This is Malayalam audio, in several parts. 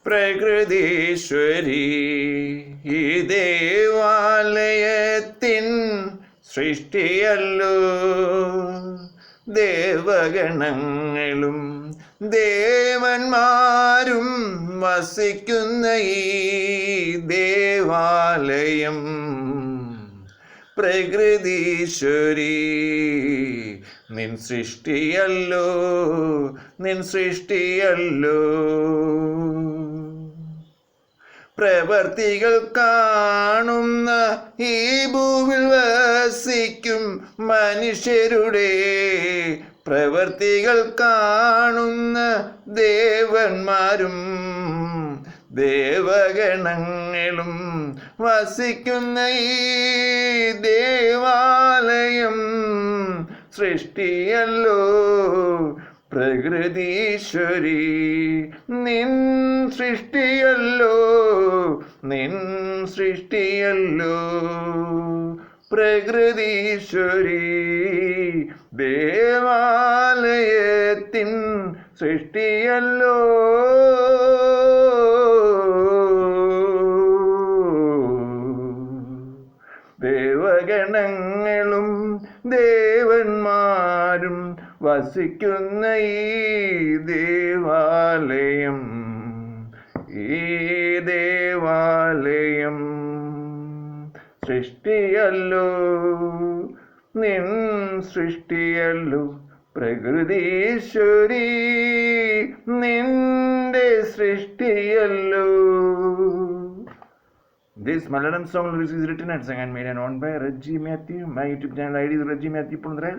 പ്രകൃതീശ്വരി ഈ ദേവാലയത്തിൻ സൃഷ്ടിയല്ലോ. ദേവഗണങ്ങളും ദേവന്മാരും വസിക്കുന്ന ഈ ദേവാലയം പ്രകൃതീശ്വരി നിൻ സൃഷ്ടിയല്ലോ, നിൻ സൃഷ്ടിയല്ലോ. പ്രവർത്തികൾ കാണുന്ന ഈ ഭൂവിൽ വസിക്കും മനുഷ്യരുടെ പ്രവർത്തികൾ കാണുന്ന ദേവന്മാരും ദേവഗണങ്ങളും വസിക്കുന്ന ഈ ദേവാലയം സൃഷ്ടിയല്ലോ. പ്രകൃതീശ്വരി നിൻ സൃഷ്ടിയല്ലോ, നിൻ സൃഷ്ടിയല്ലോ. പ്രകൃതീശ്വരി ദേവാലയത്തിൻ സൃഷ്ടിയല്ലോ. ദേവഗണങ്ങളും ദേവന്മാരും വസിക്കുന്ന ഈ ദേവാലയം, ഈ ദേവാലയം സൃഷ്ടിയല്ലോ, നിൻ സൃഷ്ടിയല്ലോ. പ്രകൃതീശ്വരി നിന്റെ സൃഷ്ടിയല്ലോ. This Malayalam song is written and sung and made and owned by Reggie Matthew. My YouTube channel ID is Reggie Matthew Pundral.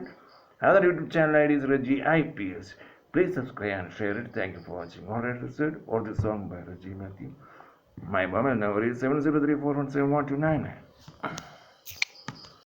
Another YouTube channel ID is Reggie IPS. Please subscribe and share it. Thank you for watching. Alright, said all the song by Reggie Matthew. My mobile number is 703417129.